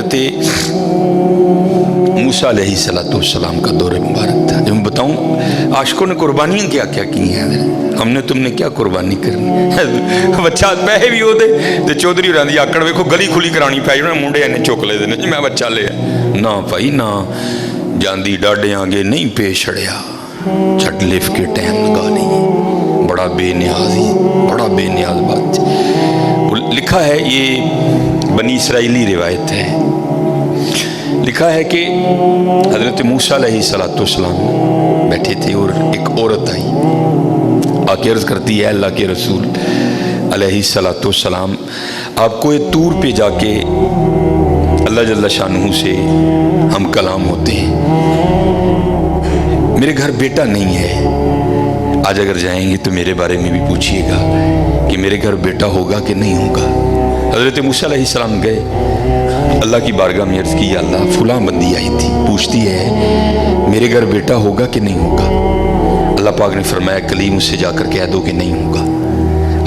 हज़रत मूसा अलैहिस्सलाम का दौर मुबारक था। जब मैं बताऊँ आशिकों ने कुर्बानियाँ क्या क्या की हैं, हमने तुमने क्या कुर्बानी करनी। बच्चा पैसे भी वो तो चौधरी होरां दी आकड़ वेखो गली खुली करानी पै जाना, मुंडे इन्ने चुक ले देने जी मैं बच्चा लिया ना भाई ना, जांदी डाडे आगे नहीं पेश छड़िया, छट लिफ के टाइम लगा नहीं, बड़ा बेनियाज ही, बड़ा बेनियाज बात। लिखा है, ये बनी इसराइली रिवायत है, लिखा है कि हज़रत मूसा अलैहिस्सलाम बैठे थे और एक औरत आई, आके अर्ज़ करती है अल्लाह के रसूल अलैहिस्सलाम आपको ये तूर पे जाके अल्लाह जल्ल शानहू से हम कलाम होते हैं, मेरे घर बेटा नहीं है, आज अगर जाएंगे तो मेरे बारे में भी पूछिएगा कि मेरे घर बेटा होगा कि नहीं होगा। हज़रत मूसा अलैहिस्सलाम गए, अल्लाह की बारगाह में अर्ज़ की, अल्लाह फुलां बंदी आई थी पूछती है मेरे घर बेटा होगा कि नहीं होगा। अल्लाह पाक ने फरमाया कलीम उससे जाकर कह दो कि नहीं होगा।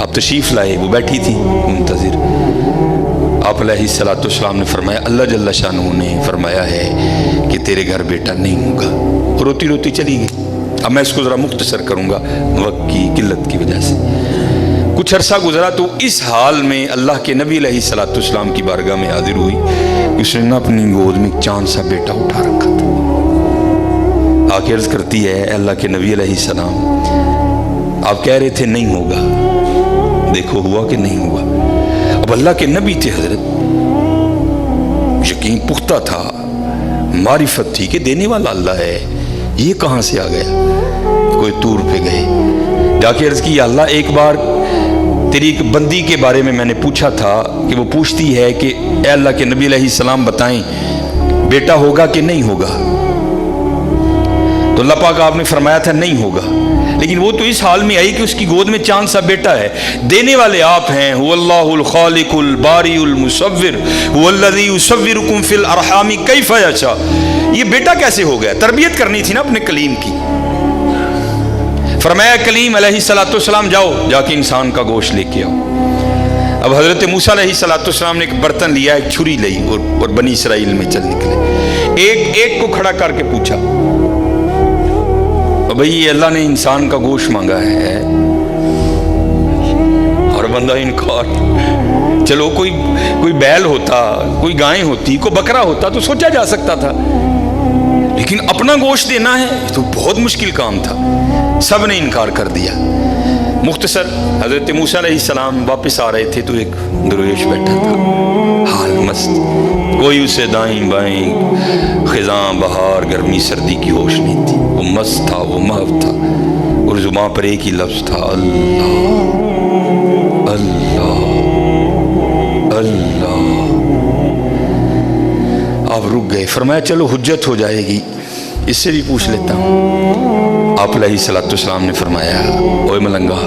आप तशरीफ़ लाए, वो बैठी थी मुंतज़िर, आप अलैहिस्सलाम ने फरमाया अल्लाह जल्ल शानहू ने फरमाया है कि तेरे घर बेटा नहीं होगा। रोती रोती चली गई। अब मैं इसको ज़रा मुख्तसर करूँगा वक्त की किल्लत की वजह से। कुछ अरसा गुजरा तो इस हाल में अल्लाह के नबी अलैहिस्सलाम की बारगाह में हाजिर हुई, उसने ना अपनी गोद में चांद सा बेटा उठा रखा था। आके अर्ज़ करती है अल्लाह के नबी अलैहिस्सलाम आप कह रहे थे नहीं होगा, देखो हुआ कि नहीं हुआ। अब अल्लाह के नबी थे हजरत, यकीन पुख्ता था, मारिफत थी कि देने वाला अल्लाह है, ये कहाँ से आ गया। कोई तूर पे गए, जाके अर्ज़ की अल्लाह एक बार तेरी एक बंदी के बारे में मैंने पूछा था कि वो पूछती है कि ए अल्लाह के नबी अलैहिस्सलाम बताएं बेटा होगा कि नहीं होगा। तो अल्लाह पाक आपने फरमाया था नहीं होगा, लेकिन वो तो इस हाल में आई कि उसकी गोद में चांद सा बेटा है। देने वाले आप हैं, हुवल्लाहुल खालिकुल बारिउल मुसव्विर हुवल्लज़ी युसव्विरुकुम फिल अरहामी कैफ़ा यशा। ये बेटा कैसे हो गया? तरबियत करनी थी ना अपने कलीम की। फरमाया कलीम अलैहिस्सलाम जाओ जाके इंसान का गोश्त लेके आओ। अब हज़रत मूसा अलैहिस्सलाम ने एक बर्तन लिया, एक छुरी ली और बनी इसराइल में चल निकले। एक एक को खड़ा करके पूछा भाई ये अल्लाह ने इंसान का गोश्त मांगा है, और बंदा इनकार। चलो कोई बैल होता, कोई गाय होती, कोई बकरा होता तो सोचा जा सकता था, लेकिन अपना गोश्त देना है तो बहुत मुश्किल काम था। सब ने इनकार कर दिया। मुख्तसर हज़रत मूसा अलैहिस्सलाम वापस आ रहे थे तो एक दरवेश बैठा था, हाल मस्त, कोई उसे दाएं बाएं खिज़ां बहार गर्मी सर्दी की होश नहीं थी। वो मस्त था, वो महव था, और ज़ुबान पर एक ही लफ्ज़ था अल्लाह अल्लाह अल्लाह। आप रुक गए, फरमाया चलो हुज्जत हो जाएगी, इससे भी पूछ लेता हूँ। आप अलैहिस्सलाम ने फरमाया ओए मलंगा,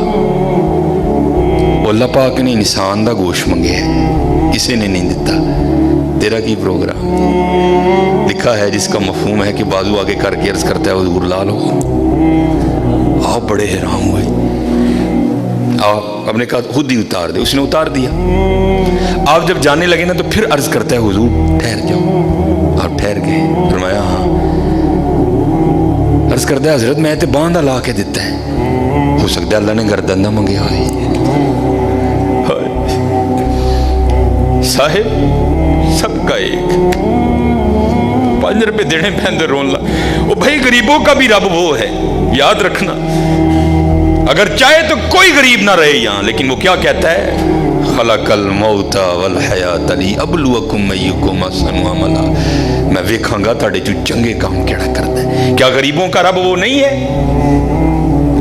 अल्लाह पाक ने इंसान दा गोश्त मंगे है, किसी ने नहीं दिता, तेरा की प्रोग्राम। लिखा है जिसका मफहूम है कि बाजू आगे करके अर्ज करता है हुजूर ला लो। आप बड़े हैरान हुए, आप अपने कहा खुद ही उतार दे, उसने उतार दिया। आप जब जाने लगे ना तो फिर अर्ज करता है हुजूर ठहर जाओ। आप ठहर गए, फरमाया हाँ। अर्ज करता है हजरत मैं तो बांधा ला के दिता है, हो सकता है अल्लाह ने गर्दन ना मंगे। साहिब सबका एक 5 रुपए देने पैंदे रोन ला। वो भाई गरीबों का भी रब वो है, याद रखना। अगर चाहे तो कोई गरीब ना रहे यहाँ, लेकिन वो क्या कहता है खलकल मौता वल हयात ली अबलुवकुम अय्युकुम अहसनु अमला। मैं वेखांगा ताड़े चू चंगे काम केड़ा करदा है। क्या गरीबों का रब वो नहीं है?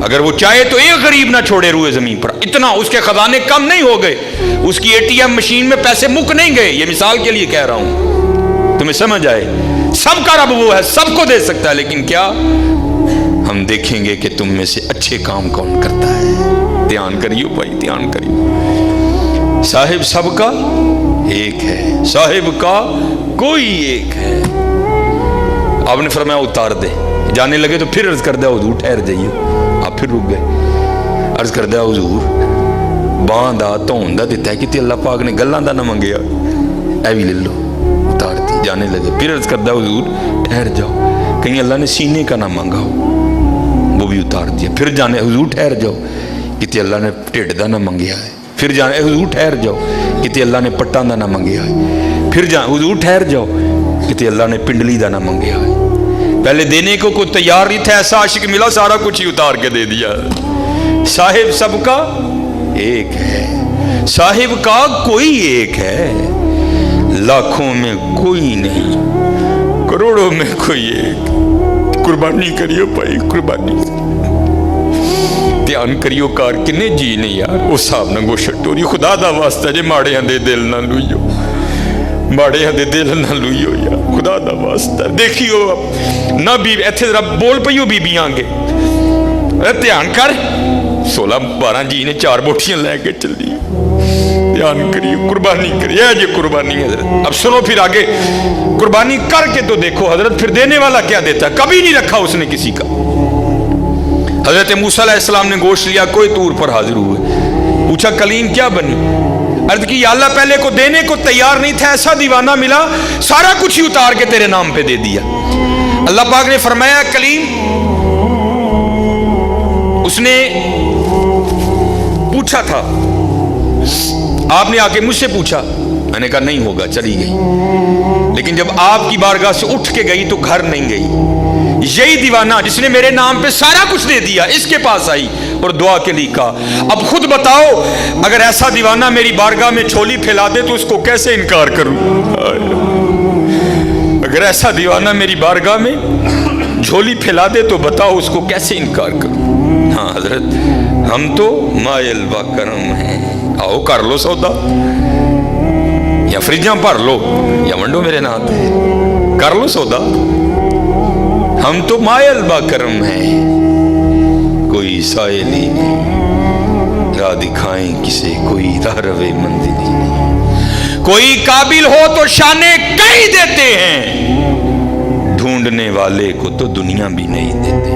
अगर वो चाहे तो एक गरीब ना छोड़े रूए जमीन पर। इतना उसके खजाने कम नहीं हो गए, उसकी ATM मशीन में पैसे मुक नहीं गए। ये मिसाल के लिए कह रहा हूं, तुम्हें समझ आए। सबका रब वो है, सबको दे सकता है, लेकिन क्या हम देखेंगे कि तुम में से अच्छे काम कौन करता है। ध्यान करियो भाई, ध्यान करियो। साहिब सबका एक है, साहिब का कोई एक है। आपने फरमाया उतार दे। जाने लगे तो फिर अर्ज कर दिया हुजूर ठहर जाइए। आप फिर रुक गए। अर्ज कर दिया हुजूर बांह दा धौन दा दिता है कि अल्लाह पाक ने गल्लां दा ना मंगया, ऐ भी ले लो। उतार जाने लगे। फिर अर्ज करता हुजूर ठहर जाओ, कहीं अल्लाह ने सीने का ना मांगा हो, वो भी उतार दिया। फिर जाने हुजूर ठहर जाओ, किते अल्लाह ने ढिड दा ना मंगया है। फिर जाने हुजूर ठहर जाओ, किते अल्लाह ने पट्टां दा ना मंगया है। फिर हुजूर ठहर जाओ, किते अल्लाह ने पिंडली दा ना मंगया है। पहले देने को कोई तैयार नहीं था, ऐसा आशिक मिला सारा कुछ ही उतार के दे दिया। साहिब सबका एक है, साहिब का कोई एक है, लाखों में कोई नहीं, करोड़ों में कोई एक। कुर्बानी करियो भाई, कुर्बानी ध्यान करियो कार किन्ने जी ने यार उस हिसाब न गोशत टोरी। खुदा दा वास्ता जे माड़ियां दे दिल ना लुइयो, माड़ियां दे दिल ना लुइयो यार, खुदा दा वास्ता। देखियो ना भी इत्थे जरा बोल पईयो बीबियां आगे, ध्यान कर 16-12 जी ने 4 बोटियां लैके चली। ध्यान करिए, कुर्बानी करिए, ये कुर्बानी हजरत। अब सुनो फिर आगे, कुर्बानी करके तो देखो हजरत, फिर देने वाला क्या देता है। कभी नहीं रखा उसने किसी का। हजरत मूसा अलैहिस्सलाम ने गोश्त लिया, कोई तूर पर हाजिर हुए, पूछा कलीम क्या बनी। अर्ज की या अल्लाह पहले को देने को तैयार नहीं था, ऐसा दीवाना मिला सारा कुछ ही उतार के तेरे नाम पे दे दिया। अल्लाह पाक ने फरमाया कलीम, उसने पूछा था, आपने आके मुझसे पूछा, मैंने कहा नहीं होगा, चली गई। लेकिन जब आपकी बारगाह से उठ के गई तो घर नहीं गई। यही दीवाना जिसने मेरे नाम पे सारा कुछ दे दिया, इसके पास आई और दुआ के लिए कहा। अब खुद बताओ, अगर ऐसा दीवाना मेरी बारगाह में झोली फैला दे तो उसको कैसे इनकार करूं। अगर ऐसा दीवाना मेरी बारगाह में झोली फैला दे तो बताओ उसको कैसे इनकार करूं। हाँ हजरत, हम तो मायल व करम हैं, आओ कर लो सौदा, या फ्रिजा भर लो या वंडो मेरे नाथ, कर लो सौदा। हम तो मायल व करम हैं, कोई साइल ही नहीं, राह दिखाएं किसे कोई राह रवे मंजिल ही नहीं। कोई काबिल हो तो शाने कई देते हैं, ढूंढने वाले को तो दुनिया भी नहीं देते।